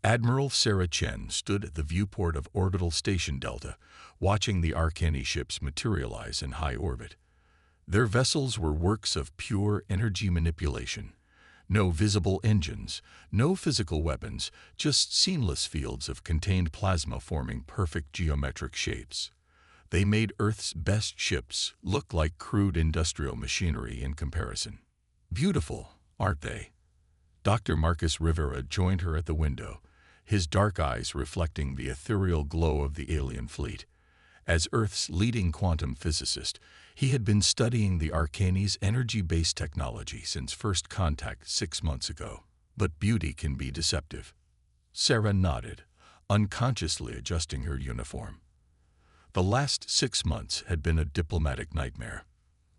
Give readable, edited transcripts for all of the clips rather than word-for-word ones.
Admiral Sarah Chen stood at the viewport of Orbital Station Delta, watching the Arcani ships materialize in high orbit. Their vessels were works of pure energy manipulation. No visible engines, no physical weapons, just seamless fields of contained plasma forming perfect geometric shapes. They made Earth's best ships look like crude industrial machinery in comparison. Beautiful, aren't they? Dr. Marcus Rivera joined her at the window, his dark eyes reflecting the ethereal glow of the alien fleet. As Earth's leading quantum physicist, he had been studying the Arcani's energy-based technology since first contact 6 months ago. But beauty can be deceptive. Sarah nodded, unconsciously adjusting her uniform. The last 6 months had been a diplomatic nightmare.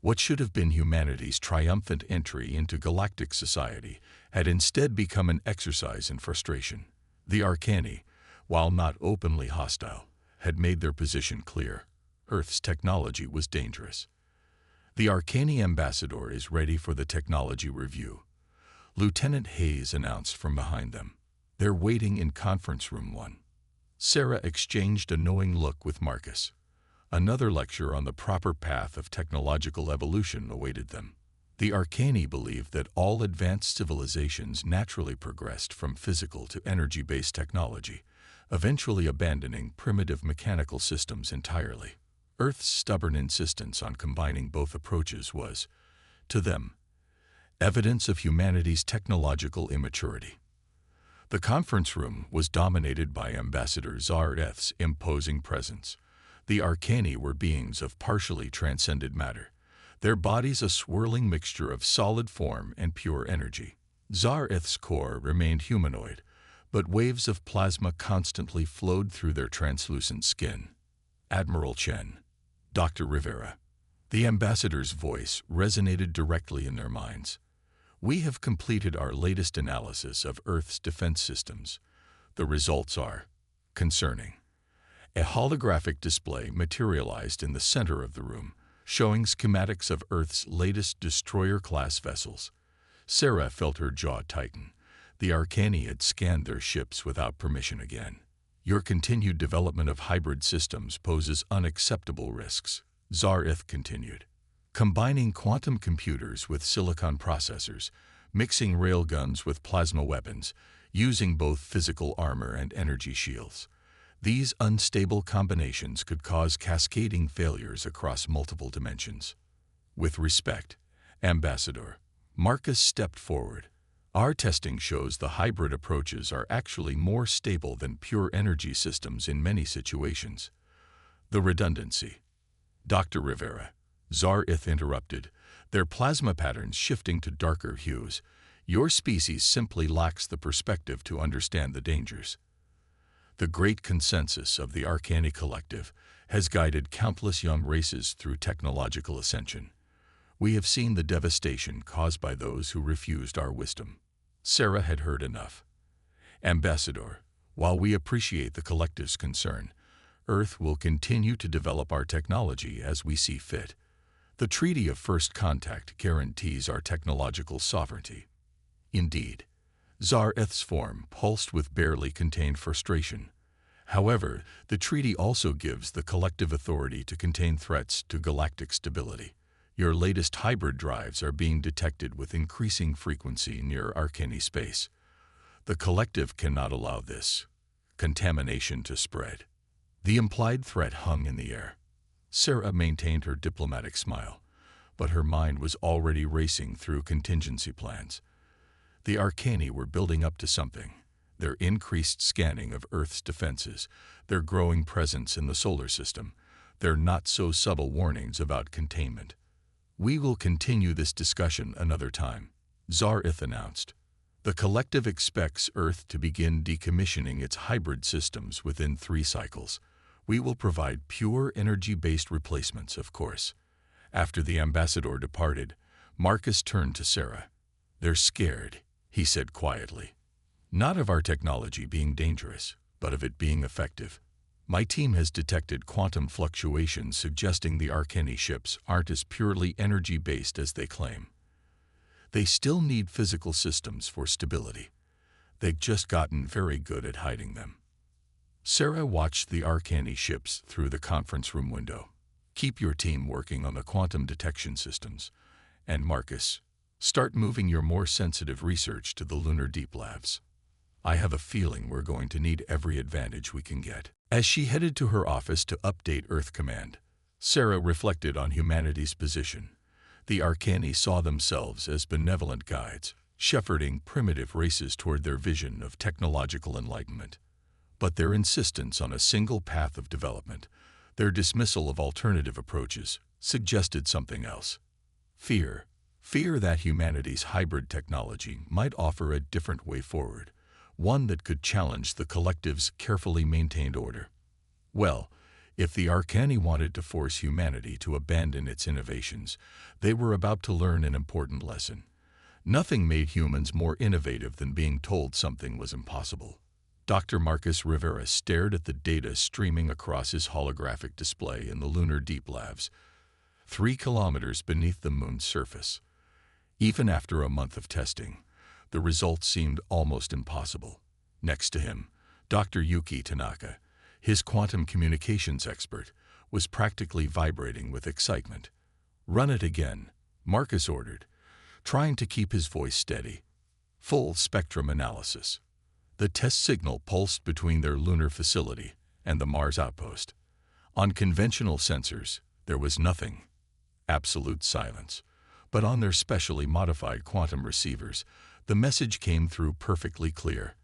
What should have been humanity's triumphant entry into galactic society had instead become an exercise in frustration. The Arcani, while not openly hostile, had made their position clear. Earth's technology was dangerous. The Arcani ambassador is ready for the technology review, Lieutenant Hayes announced from behind them. They're waiting in conference room 1. Sarah exchanged a knowing look with Marcus. Another lecture on the proper path of technological evolution awaited them. The Arcani believed that all advanced civilizations naturally progressed from physical to energy-based technology, eventually abandoning primitive mechanical systems entirely. Earth's stubborn insistence on combining both approaches was, to them, evidence of humanity's technological immaturity. The conference room was dominated by Ambassador Zareth's imposing presence. The Arcani were beings of partially transcended matter, their bodies a swirling mixture of solid form and pure energy. Zareth's core remained humanoid, but waves of plasma constantly flowed through their translucent skin. Admiral Chen, Dr. Rivera. The ambassador's voice resonated directly in their minds. We have completed our latest analysis of Earth's defense systems. The results are concerning. A holographic display materialized in the center of the room, showing schematics of Earth's latest destroyer-class vessels. Sarah felt her jaw tighten. The Arcani had scanned their ships without permission again. Your continued development of hybrid systems poses unacceptable risks, Zareth continued. Combining quantum computers with silicon processors, mixing railguns with plasma weapons, using both physical armor and energy shields. These unstable combinations could cause cascading failures across multiple dimensions. With respect, Ambassador, Marcus stepped forward. Our testing shows the hybrid approaches are actually more stable than pure energy systems in many situations. The redundancy. Dr. Rivera, Zareth interrupted, their plasma patterns shifting to darker hues. Your species simply lacks the perspective to understand the dangers. The great consensus of the Arcani collective has guided countless young races through technological ascension. We have seen the devastation caused by those who refused our wisdom. Sarah had heard enough. Ambassador, while we appreciate the collective's concern, Earth will continue to develop our technology as we see fit. The Treaty of First Contact guarantees our technological sovereignty. Indeed, Zareth's form pulsed with barely contained frustration. However, the treaty also gives the collective authority to contain threats to galactic stability. Your latest hybrid drives are being detected with increasing frequency near Arcani space. The collective cannot allow this contamination to spread. The implied threat hung in the air. Sarah maintained her diplomatic smile, but her mind was already racing through contingency plans. The Arcani were building up to something. Their increased scanning of Earth's defenses, their growing presence in the solar system, their not-so-subtle warnings about containment. We will continue this discussion another time, Zareth announced. The collective expects Earth to begin decommissioning its hybrid systems within 3 cycles. We will provide pure energy-based replacements, of course. After the ambassador departed, Marcus turned to Sarah. They're scared, he said quietly. Not of our technology being dangerous, but of it being effective. My team has detected quantum fluctuations suggesting the Arcani ships aren't as purely energy-based as they claim. They still need physical systems for stability. They'd just gotten very good at hiding them. Sarah watched the Arcani ships through the conference room window. Keep your team working on the quantum detection systems. And Marcus, start moving your more sensitive research to the lunar deep labs. I have a feeling we're going to need every advantage we can get. As she headed to her office to update Earth Command, Sarah reflected on humanity's position. The Arcani saw themselves as benevolent guides, shepherding primitive races toward their vision of technological enlightenment. But their insistence on a single path of development, their dismissal of alternative approaches, suggested something else. Fear that humanity's hybrid technology might offer a different way forward, one that could challenge the collective's carefully maintained order. Well, if the Arcani wanted to force humanity to abandon its innovations, they were about to learn an important lesson. Nothing made humans more innovative than being told something was impossible. Dr. Marcus Rivera stared at the data streaming across his holographic display in the lunar deep labs, 3 kilometers beneath the moon's surface. Even after a month of testing, the results seemed almost impossible. Next to him, Dr. Yuki Tanaka, his quantum communications expert, was practically vibrating with excitement. "Run it again," Marcus ordered, trying to keep his voice steady. Full spectrum analysis. The test signal pulsed between their lunar facility and the Mars outpost. On conventional sensors, there was nothing. Absolute silence. But on their specially modified quantum receivers, the message came through perfectly clear.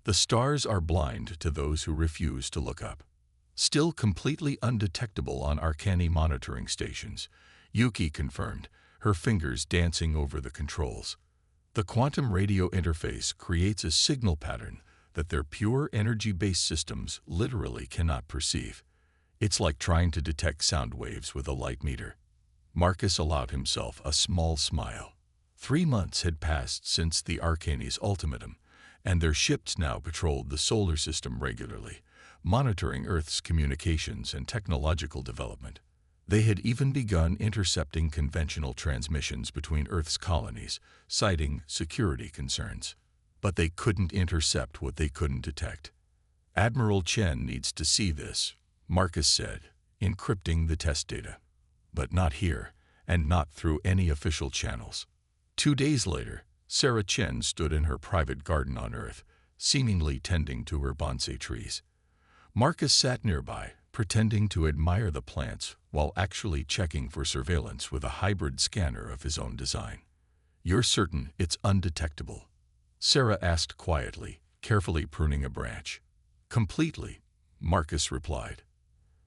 The stars are blind to those who refuse to look up. Still completely undetectable on Arcani monitoring stations, Yuki confirmed, her fingers dancing over the controls. The quantum radio interface creates a signal pattern that their pure energy-based systems literally cannot perceive. It's like trying to detect sound waves with a light meter. Marcus allowed himself a small smile. 3 months had passed since the Arcani's ultimatum, and their ships now patrolled the solar system regularly, monitoring Earth's communications and technological development. They had even begun intercepting conventional transmissions between Earth's colonies, citing security concerns. But they couldn't intercept what they couldn't detect. "Admiral Chen needs to see this," Marcus said, encrypting the test data. But not here, and not through any official channels. 2 days later, Sarah Chen stood in her private garden on Earth, seemingly tending to her bonsai trees. Marcus sat nearby, pretending to admire the plants while actually checking for surveillance with a hybrid scanner of his own design. "You're certain it's undetectable?" Sarah asked quietly, carefully pruning a branch. "Completely," Marcus replied.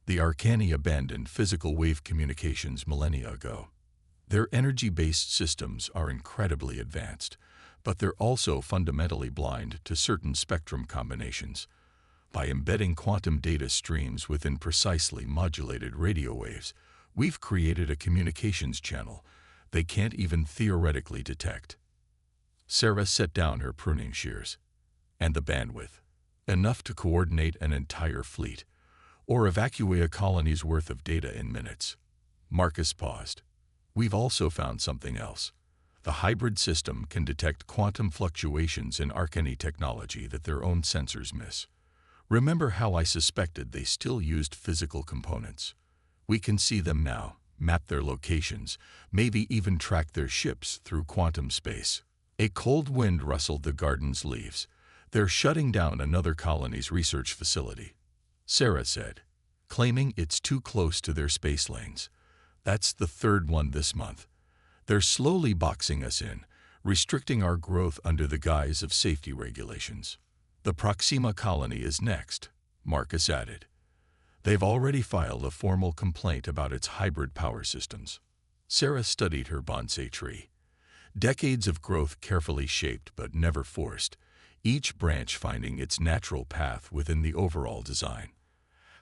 The Arcani abandoned physical wave communications millennia ago. Their energy-based systems are incredibly advanced, but they're also fundamentally blind to certain spectrum combinations. By embedding quantum data streams within precisely modulated radio waves, we've created a communications channel they can't even theoretically detect. Sarah set down her pruning shears. "And the bandwidth? Enough to coordinate an entire fleet, or evacuate a colony's worth of data in minutes." Marcus paused. "We've also found something else. The hybrid system can detect quantum fluctuations in Arcani technology that their own sensors miss. Remember how I suspected they still used physical components? We can see them now, map their locations, maybe even track their ships through quantum space." A cold wind rustled the garden's leaves. "They're shutting down another colony's research facility," Sarah said, claiming it's too close to their space lanes. "That's the 3rd one this month. They're slowly boxing us in, restricting our growth under the guise of safety regulations." "The Proxima colony is next," Marcus added. "They've already filed a formal complaint about its hybrid power systems." Sarah studied her bonsai tree. Decades of growth carefully shaped but never forced, each branch finding its natural path within the overall design.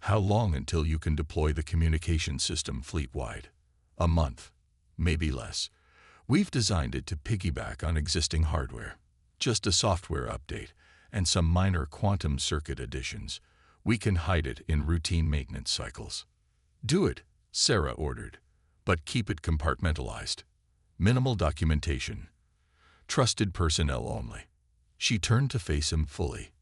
"How long until you can deploy the communication system fleet-wide?" "A month, maybe less. We've designed it to piggyback on existing hardware. Just a software update and some minor quantum circuit additions. We can hide it in routine maintenance cycles." "Do it," Sarah ordered, "but keep it compartmentalized. Minimal documentation. Trusted personnel only." She turned to face him fully.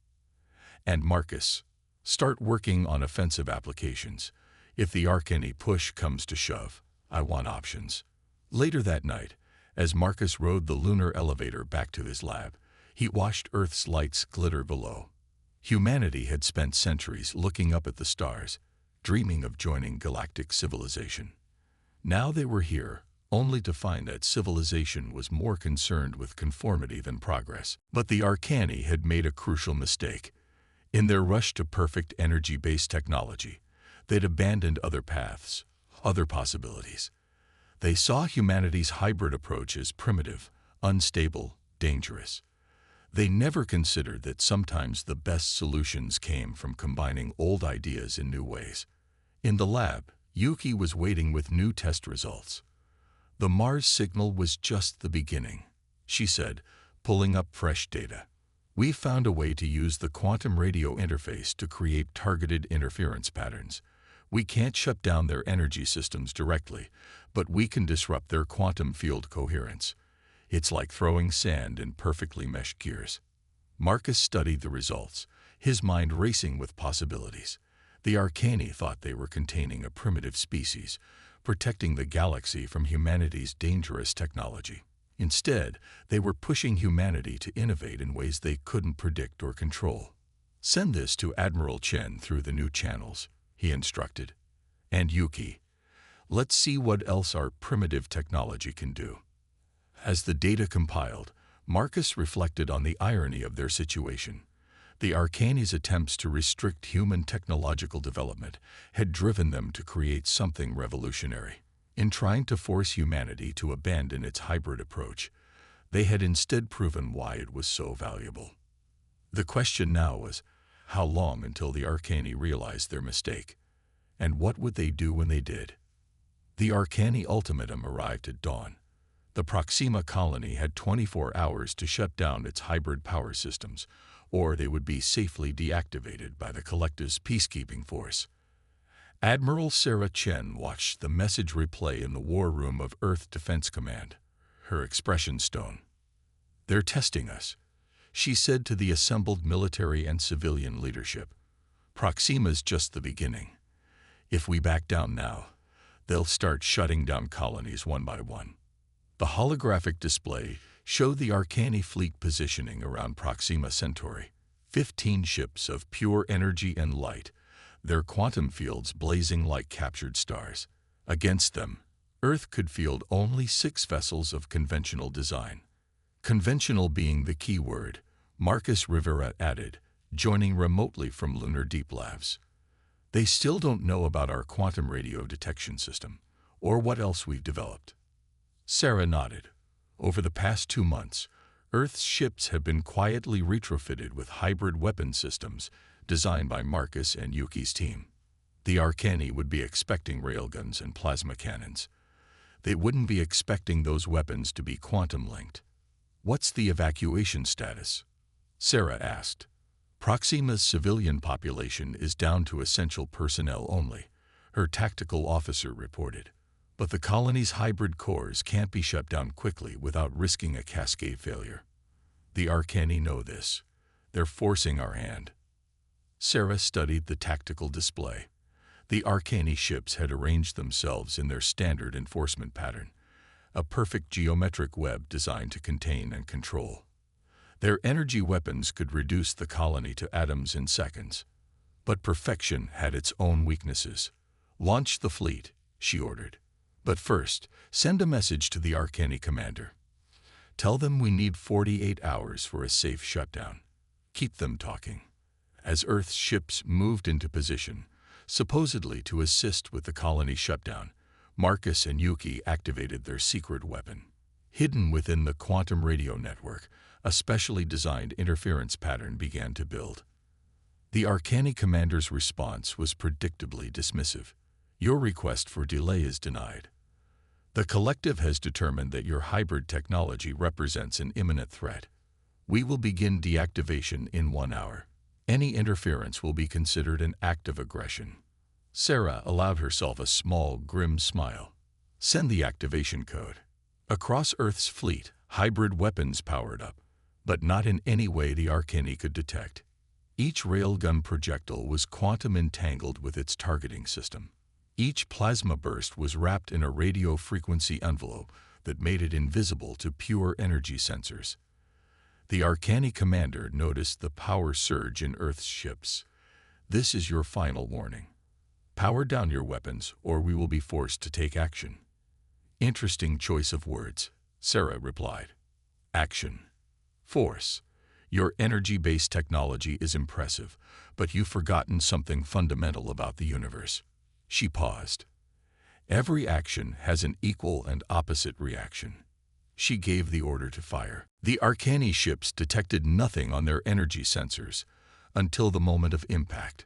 "And Marcus, start working on offensive applications. If the Arcany push comes to shove, I want options." Later that night, as Marcus rode the lunar elevator back to his lab, he watched Earth's lights glitter below. Humanity had spent centuries looking up at the stars, dreaming of joining galactic civilization. Now they were here, only to find that civilization was more concerned with conformity than progress. But the Arcany had made a crucial mistake. In their rush to perfect energy-based technology, they'd abandoned other paths, other possibilities. They saw humanity's hybrid approach as primitive, unstable, dangerous. They never considered that sometimes the best solutions came from combining old ideas in new ways. In the lab, Yuki was waiting with new test results. "The Mars signal was just the beginning," she said, pulling up fresh data. "We found a way to use the quantum radio interface to create targeted interference patterns. We can't shut down their energy systems directly, but we can disrupt their quantum field coherence. It's like throwing sand in perfectly meshed gears." Marcus studied the results, his mind racing with possibilities. The Arcany thought they were containing a primitive species, protecting the galaxy from humanity's dangerous technology. Instead, they were pushing humanity to innovate in ways they couldn't predict or control. "Send this to Admiral Chen through the new channels," he instructed. "And Yuki, let's see what else our primitive technology can do." As the data compiled, Marcus reflected on the irony of their situation. The Arcany's attempts to restrict human technological development had driven them to create something revolutionary. In trying to force humanity to abandon its hybrid approach, they had instead proven why it was so valuable. The question now was, how long until the Arcany realized their mistake? And what would they do when they did? The Arcany ultimatum arrived at dawn. The Proxima colony had 24 hours to shut down its hybrid power systems, or they would be safely deactivated by the Collective's peacekeeping force. Admiral Sarah Chen watched the message replay in the war room of Earth Defense Command, her expression stone. "They're testing us," she said to the assembled military and civilian leadership. "Proxima's just the beginning. If we back down now, they'll start shutting down colonies one by one." The holographic display showed the Arcany fleet positioning around Proxima Centauri, 15 ships of pure energy and light, their quantum fields blazing like captured stars. Against them, Earth could field only 6 vessels of conventional design. Conventional being the key word, Marcus Rivera added, joining remotely from Lunar Deep Labs. "They still don't know about our quantum radio detection system, or what else we've developed." Sarah nodded. "Over the past 2 months, Earth's ships have been quietly retrofitted with hybrid weapon systems designed by Marcus and Yuki's team. The Arcany would be expecting railguns and plasma cannons. They wouldn't be expecting those weapons to be quantum-linked." "What's the evacuation status?" Sarah asked. "Proxima's civilian population is down to essential personnel only," her tactical officer reported. "But the colony's hybrid cores can't be shut down quickly without risking a cascade failure. The Arcany know this. They're forcing our hand." Sarah studied the tactical display. The Arcany ships had arranged themselves in their standard enforcement pattern, a perfect geometric web designed to contain and control. Their energy weapons could reduce the colony to atoms in seconds. But perfection had its own weaknesses. "Launch the fleet," she ordered. "But first, send a message to the Arcany commander. Tell them we need 48 hours for a safe shutdown. Keep them talking." As Earth's ships moved into position, supposedly to assist with the colony shutdown, Marcus and Yuki activated their secret weapon. Hidden within the quantum radio network, a specially designed interference pattern began to build. The Arcany commander's response was predictably dismissive. "Your request for delay is denied. The Collective has determined that your hybrid technology represents an imminent threat. We will begin deactivation in 1 hour. Any interference will be considered an act of aggression." Sarah allowed herself a small, grim smile. "Send the activation code." Across Earth's fleet, hybrid weapons powered up, but not in any way the Arcani could detect. Each railgun projectile was quantum entangled with its targeting system. Each plasma burst was wrapped in a radio frequency envelope that made it invisible to pure energy sensors. The Arcani commander noticed the power surge in Earth's ships. "This is your final warning. Power down your weapons, or we will be forced to take action." "Interesting choice of words," Sarah replied. "Action. Force. Your energy-based technology is impressive, but you've forgotten something fundamental about the universe." She paused. "Every action has an equal and opposite reaction." She gave the order to fire. The Arcani ships detected nothing on their energy sensors until the moment of impact.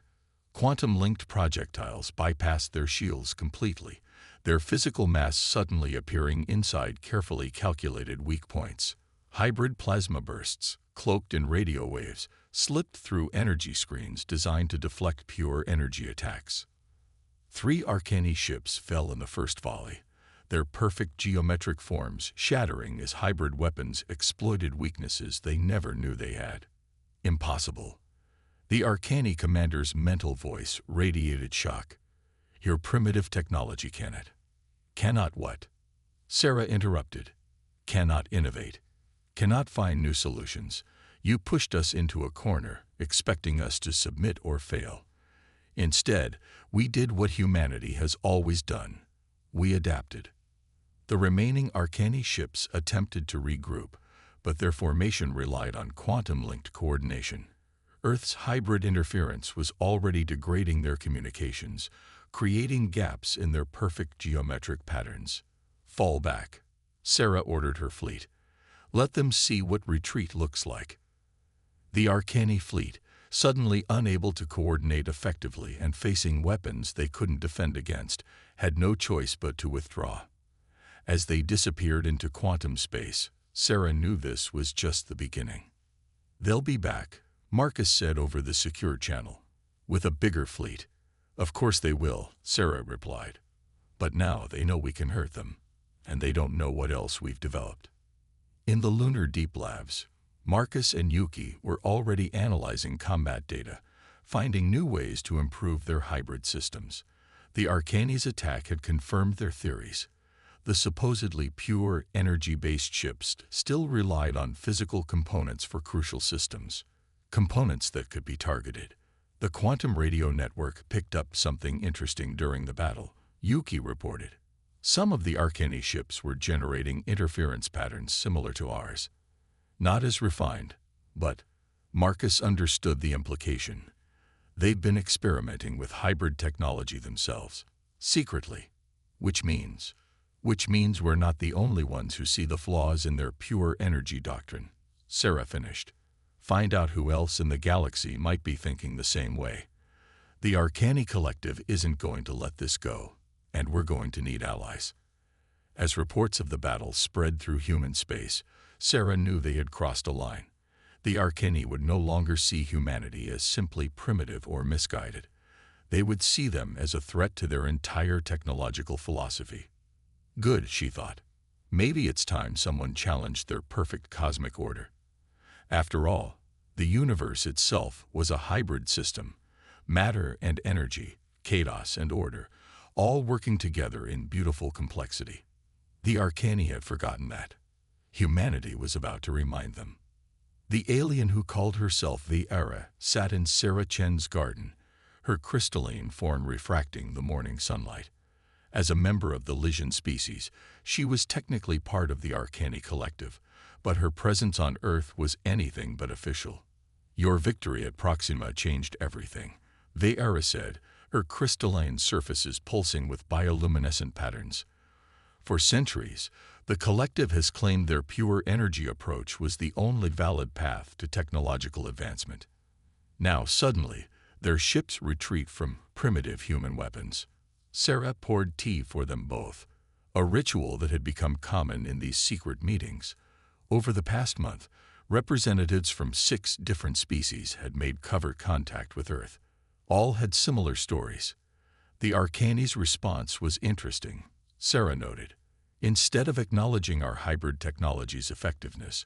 Quantum-linked projectiles bypassed their shields completely, their physical mass suddenly appearing inside carefully calculated weak points. Hybrid plasma bursts, cloaked in radio waves, slipped through energy screens designed to deflect pure energy attacks. 3 Arcani ships fell in the first volley, their perfect geometric forms shattering as hybrid weapons exploited weaknesses they never knew they had. "Impossible." The Arcani commander's mental voice radiated shock. "Your primitive technology cannot." "Cannot what?" Sarah interrupted. "Cannot innovate. Cannot find new solutions. You pushed us into a corner, expecting us to submit or fail. Instead, we did what humanity has always done. We adapted." The remaining Arcani ships attempted to regroup, but their formation relied on quantum-linked coordination. Earth's hybrid interference was already degrading their communications, creating gaps in their perfect geometric patterns. "Fall back," Sarah ordered her fleet. "Let them see what retreat looks like." The Arcani fleet, suddenly unable to coordinate effectively and facing weapons they couldn't defend against, had no choice but to withdraw. As they disappeared into quantum space, Sarah knew this was just the beginning. "They'll be back," Marcus said over the secure channel, "with a bigger fleet." "Of course they will," Sarah replied. "But now they know we can hurt them, and they don't know what else we've developed." In the lunar deep labs, Marcus and Yuki were already analyzing combat data, finding new ways to improve their hybrid systems. The Arcani's attack had confirmed their theories. The supposedly pure, energy-based ships still relied on physical components for crucial systems, components that could be targeted. The quantum radio network picked up something interesting during the battle, Yuki reported. Some of the Arcani ships were generating interference patterns similar to ours. Not as refined, but Marcus understood the implication. They've been experimenting with hybrid technology themselves, secretly, which means we're not the only ones who see the flaws in their pure energy doctrine. Sarah finished. Find out who else in the galaxy might be thinking the same way. The Arcani Collective isn't going to let this go, and we're going to need allies. As reports of the battle spread through human space, Sarah knew they had crossed a line. The Arcani would no longer see humanity as simply primitive or misguided. They would see them as a threat to their entire technological philosophy. Good, she thought. Maybe it's time someone challenged their perfect cosmic order. After all, the universe itself was a hybrid system, matter and energy, chaos and order, all working together in beautiful complexity. The Arcani had forgotten that. Humanity was about to remind them. The alien who called herself the Era sat in Sarah Chen's garden, her crystalline form refracting the morning sunlight. As a member of the Lysian species, she was technically part of the Arcani Collective, but her presence on Earth was anything but official. Your victory at Proxima changed everything, the Era said, her crystalline surfaces pulsing with bioluminescent patterns. For centuries, the Collective has claimed their pure energy approach was the only valid path to technological advancement. Now, suddenly, their ships retreat from primitive human weapons. Sarah poured tea for them both, a ritual that had become common in these secret meetings. Over the past month, representatives from 6 different species had made covert contact with Earth. All had similar stories. The Arcani's response was interesting, Sarah noted. Instead of acknowledging our hybrid technology's effectiveness,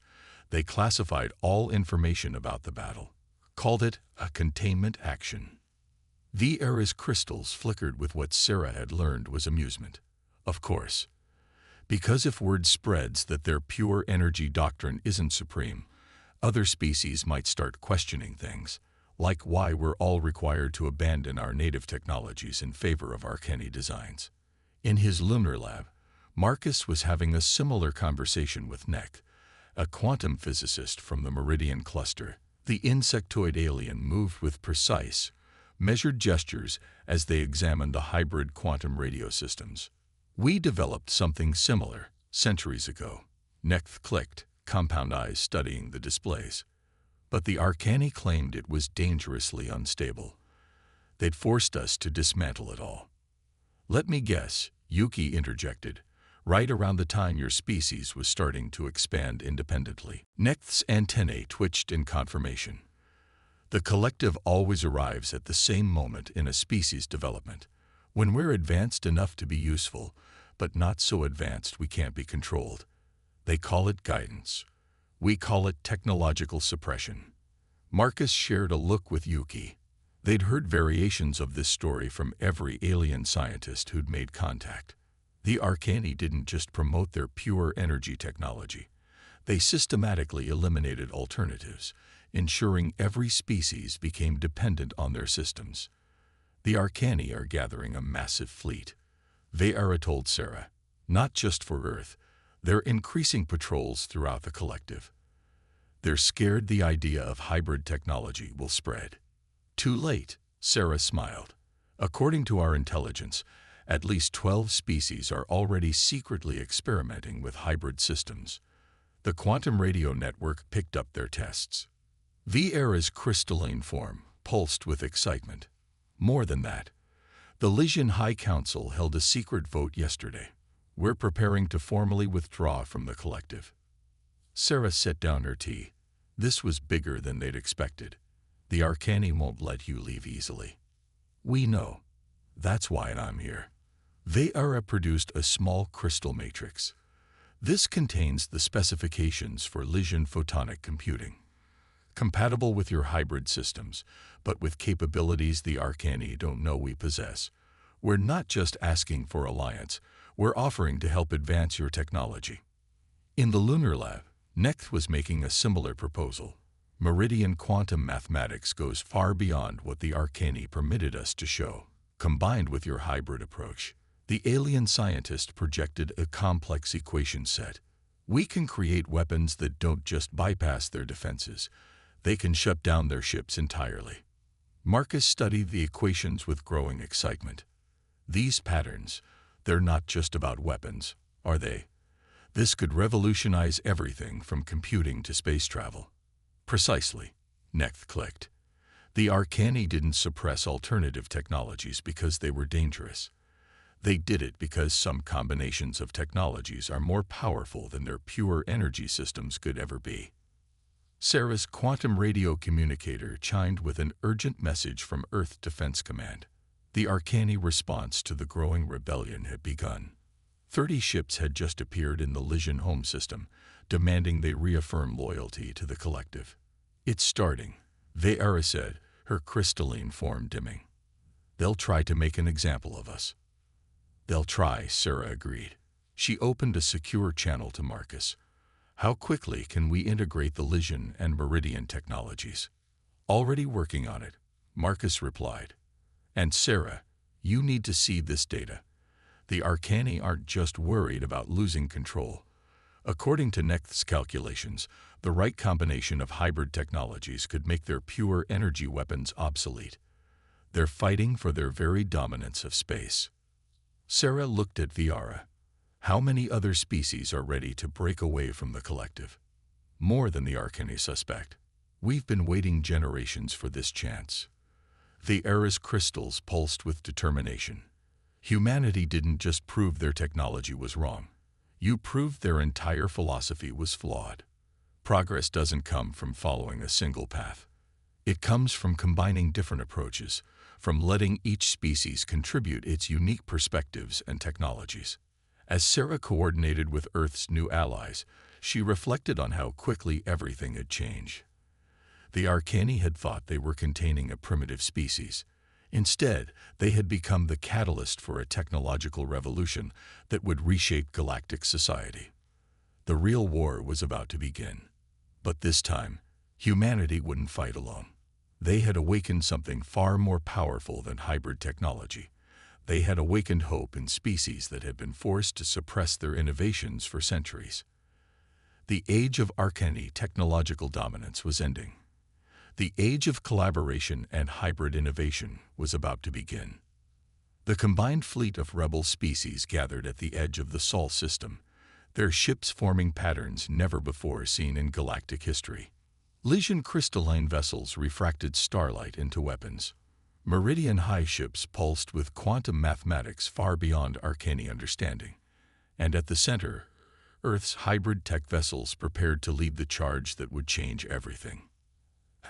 They classified all information about the battle, called it a containment action. Vera's crystals flickered with what Sarah had learned was amusement. Of course, because if word spreads that their pure energy doctrine isn't supreme, other species might start questioning things, like why we're all required to abandon our native technologies in favor of Arcani designs. In his lunar lab, Marcus was having a similar conversation with Nek, a quantum physicist from the Meridian cluster. The insectoid alien moved with precise, measured gestures as they examined the hybrid quantum radio systems. We developed something similar centuries ago. Nek clicked, compound eyes studying the displays. But the Arcani claimed it was dangerously unstable. They'd forced us to dismantle it all. Let me guess, Yuki interjected, right around the time your species was starting to expand independently. Nek's antennae twitched in confirmation. The collective always arrives at the same moment in a species development, when we're advanced enough to be useful, but not so advanced we can't be controlled. They call it guidance. We call it technological suppression. Marcus shared a look with Yuki. They'd heard variations of this story from every alien scientist who'd made contact. The Arcani didn't just promote their pure energy technology. They systematically eliminated alternatives, ensuring every species became dependent on their systems. The Arcani are gathering a massive fleet. Vera told Sarah, not just for Earth, they're increasing patrols throughout the collective. They're scared the idea of hybrid technology will spread. Too late, Sarah smiled. According to our intelligence, at least 12 species are already secretly experimenting with hybrid systems. The quantum radio network picked up their tests. Vera's crystalline form pulsed with excitement. More than that, the Lysian High Council held a secret vote yesterday. We're preparing to formally withdraw from the collective. Sarah set down her tea. This was bigger than they'd expected. The Arcani won't let you leave easily. We know. That's why I'm here. Vera produced a small crystal matrix. This contains the specifications for Lysian photonic computing. Compatible with your hybrid systems, but with capabilities the Arcani don't know we possess. We're not just asking for alliance, we're offering to help advance your technology. In the lunar lab, Nek was making a similar proposal. Meridian quantum mathematics goes far beyond what the Arcani permitted us to show. Combined with your hybrid approach, the alien scientist projected a complex equation set. We can create weapons that don't just bypass their defenses, they can shut down their ships entirely. Marcus studied the equations with growing excitement. These patterns, they're not just about weapons, are they? This could revolutionize everything from computing to space travel. Precisely, Nek clicked. The Arcani didn't suppress alternative technologies because they were dangerous. They did it because some combinations of technologies are more powerful than their pure energy systems could ever be. Sarah's quantum radio communicator chimed with an urgent message from Earth Defense Command. The Arcani response to the growing rebellion had begun. 30 ships had just appeared in the Lysian home system, demanding they reaffirm loyalty to the collective. It's starting, Vera said, her crystalline form dimming. They'll try to make an example of us. They'll try, Sarah agreed. She opened a secure channel to Marcus. How quickly can we integrate the Lysian and Meridian technologies? Already working on it, Marcus replied. And Sarah, you need to see this data. The Arcani aren't just worried about losing control. According to Nek's calculations, the right combination of hybrid technologies could make their pure energy weapons obsolete. They're fighting for their very dominance of space. Sarah looked at Vera. How many other species are ready to break away from the collective? More than the Arcani suspect. We've been waiting generations for this chance. Vera's crystals pulsed with determination. Humanity didn't just prove their technology was wrong. You proved their entire philosophy was flawed. Progress doesn't come from following a single path. It comes from combining different approaches, from letting each species contribute its unique perspectives and technologies. As Sarah coordinated with Earth's new allies, She reflected on how quickly everything had changed. The Arcani had thought they were containing a primitive species. Instead, they had become the catalyst for a technological revolution that would reshape galactic society. The real war was about to begin. But this time, humanity wouldn't fight alone. They had awakened something far more powerful than hybrid technology. They had awakened hope in species that had been forced to suppress their innovations for centuries. The age of Arcani technological dominance was ending. The age of collaboration and hybrid innovation was about to begin. The combined fleet of rebel species gathered at the edge of the Sol system, their ships forming patterns never before seen in galactic history. Lysian crystalline vessels refracted starlight into weapons. Meridian-high ships pulsed with quantum mathematics far beyond Arcani understanding. And at the center, Earth's hybrid tech vessels prepared to lead the charge that would change everything.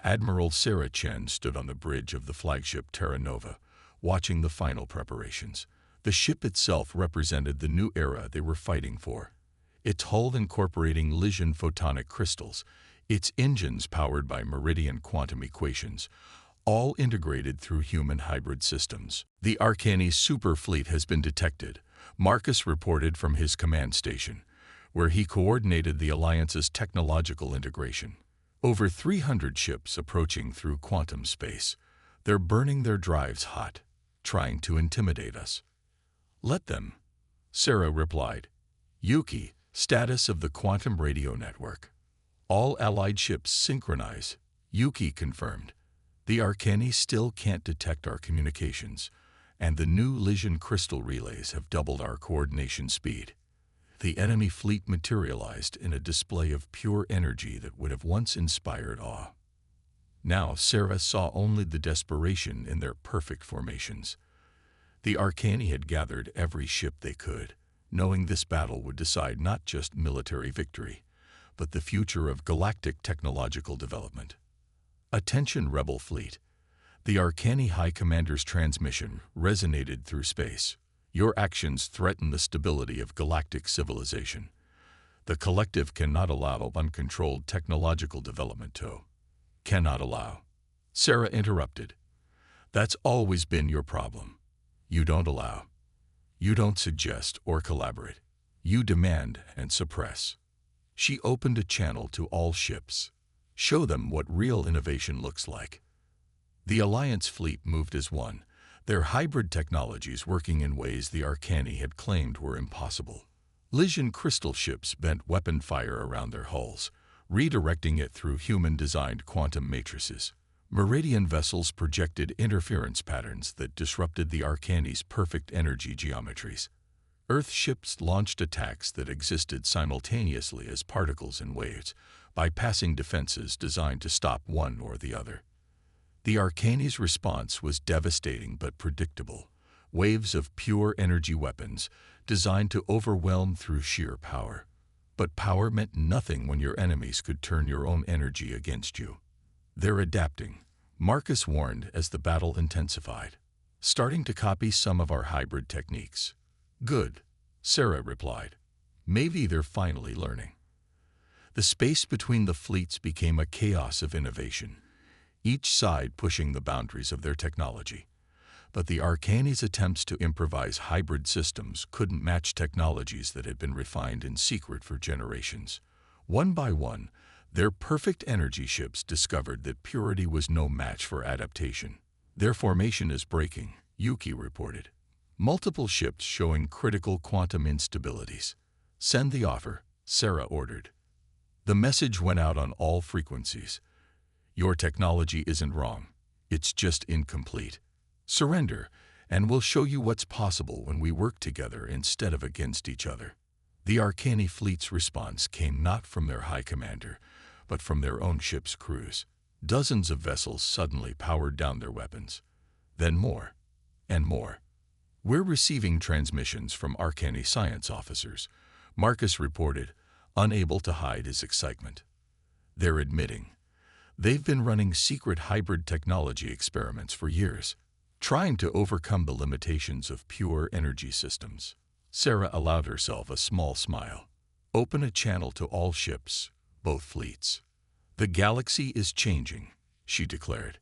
Admiral Sarah Chen stood on the bridge of the flagship Terra Nova, watching the final preparations. The ship itself represented the new era they were fighting for. Its hull incorporating Lysian photonic crystals, its engines powered by Meridian quantum equations, all integrated through human hybrid systems. The Arcani super fleet has been detected, Marcus reported from his command station, where he coordinated the Alliance's technological integration. Over 300 ships approaching through quantum space. They're burning their drives hot, trying to intimidate us. Let them, Sarah replied. Yuki, status of the quantum radio network. All allied ships synchronize, Yuki confirmed. The Arcani still can't detect our communications, and the new Lysian crystal relays have doubled our coordination speed. The enemy fleet materialized in a display of pure energy that would have once inspired awe. Now Sarah saw only the desperation in their perfect formations. The Arcani had gathered every ship they could, knowing this battle would decide not just military victory, but the future of galactic technological development. Attention, Rebel Fleet. The Arcani High Commander's transmission resonated through space. Your actions threaten the stability of galactic civilization. The collective cannot allow uncontrolled technological development to. Cannot allow. Sarah interrupted. That's always been your problem. You don't allow. You don't suggest or collaborate. You demand and suppress. She opened a channel to all ships. Show them what real innovation looks like. The Alliance fleet moved as one, their hybrid technologies working in ways the Arcani had claimed were impossible. Lysian crystal ships bent weapon fire around their hulls, redirecting it through human-designed quantum matrices. Meridian vessels projected interference patterns that disrupted the Arcani's perfect energy geometries. Earth ships launched attacks that existed simultaneously as particles and waves, bypassing defenses designed to stop one or the other. The Arcani's response was devastating but predictable. Waves of pure energy weapons designed to overwhelm through sheer power. But power meant nothing when your enemies could turn your own energy against you. They're adapting, Marcus warned as the battle intensified, starting to copy some of our hybrid techniques. Good, Sarah replied. Maybe they're finally learning. The space between the fleets became a chaos of innovation, each side pushing the boundaries of their technology. But the Arcani's attempts to improvise hybrid systems couldn't match technologies that had been refined in secret for generations. One by one, their perfect energy ships discovered that purity was no match for adaptation. Their formation is breaking, Yuki reported. Multiple ships showing critical quantum instabilities. Send the offer, Sarah ordered. The message went out on all frequencies. Your technology isn't wrong. It's just incomplete. Surrender, and we'll show you what's possible when we work together instead of against each other. The Arcani fleet's response came not from their high commander, but from their own ship's crews. Dozens of vessels suddenly powered down their weapons. Then more, and more. We're receiving transmissions from Arcani science officers, Marcus reported, unable to hide his excitement. They're admitting. They've been running secret hybrid technology experiments for years, trying to overcome the limitations of pure energy systems. Sarah allowed herself a small smile. Open a channel to all ships, both fleets. The galaxy is changing, she declared.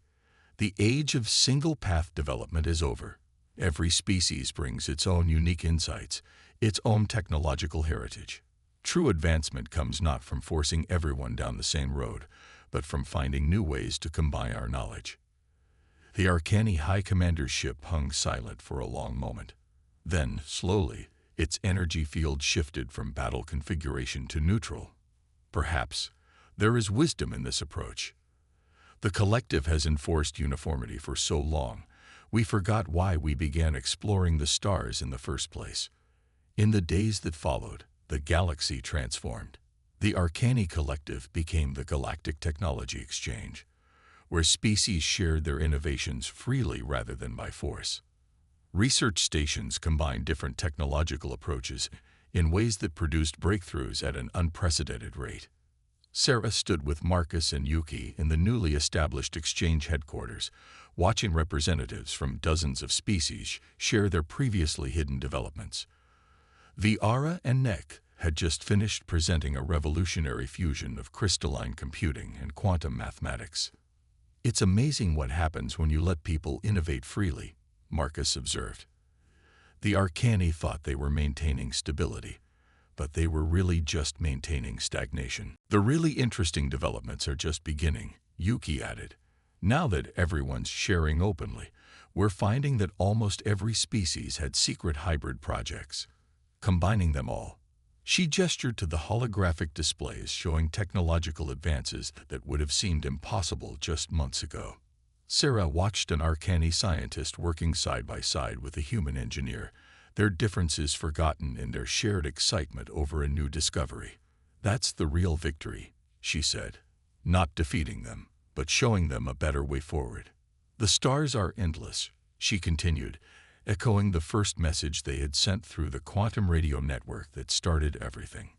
The age of single-path development is over. Every species brings its own unique insights, its own technological heritage. True advancement comes not from forcing everyone down the same road, but from finding new ways to combine our knowledge. The Arcani High Commander's ship hung silent for a long moment. Then, slowly, its energy field shifted from battle configuration to neutral. Perhaps there is wisdom in this approach. The collective has enforced uniformity for so long, we forgot why we began exploring the stars in the first place. In the days that followed, the galaxy transformed. The Arcani Collective became the Galactic Technology Exchange, where species shared their innovations freely rather than by force. Research stations combined different technological approaches in ways that produced breakthroughs at an unprecedented rate. Sarah stood with Marcus and Yuki in the newly established exchange headquarters, watching representatives from dozens of species share their previously hidden developments. Viara and Nek had just finished presenting a revolutionary fusion of crystalline computing and quantum mathematics. "It's amazing what happens when you let people innovate freely," Marcus observed. The Arcani thought they were maintaining stability, but they were really just maintaining stagnation. "The really interesting developments are just beginning," Yuki added. "Now that everyone's sharing openly, we're finding that almost every species had secret hybrid projects. Combining them all." She gestured to the holographic displays showing technological advances that would have seemed impossible just months ago. Sarah watched an Arcani scientist working side by side with a human engineer, their differences forgotten in their shared excitement over a new discovery. "That's the real victory," she said. "Not defeating them, but showing them a better way forward." "The stars are endless," she continued, echoing the first message they had sent through the quantum radio network that started everything.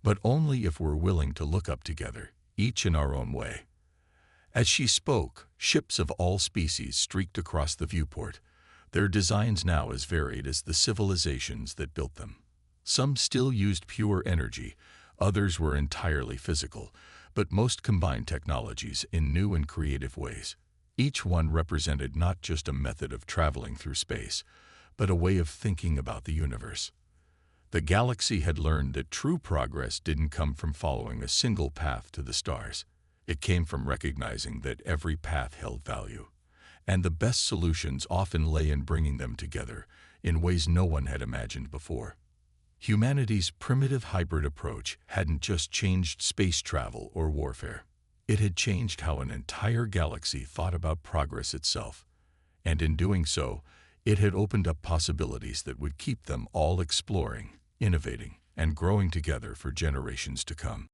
"But only if we're willing to look up together, each in our own way." As she spoke, ships of all species streaked across the viewport, their designs now as varied as the civilizations that built them. Some still used pure energy, others were entirely physical, but most combined technologies in new and creative ways. Each one represented not just a method of traveling through space, but a way of thinking about the universe. The galaxy had learned that true progress didn't come from following a single path to the stars. It came from recognizing that every path held value, and the best solutions often lay in bringing them together in ways no one had imagined before. Humanity's primitive hybrid approach hadn't just changed space travel or warfare. It had changed how an entire galaxy thought about progress itself, and in doing so, it had opened up possibilities that would keep them all exploring, innovating, and growing together for generations to come.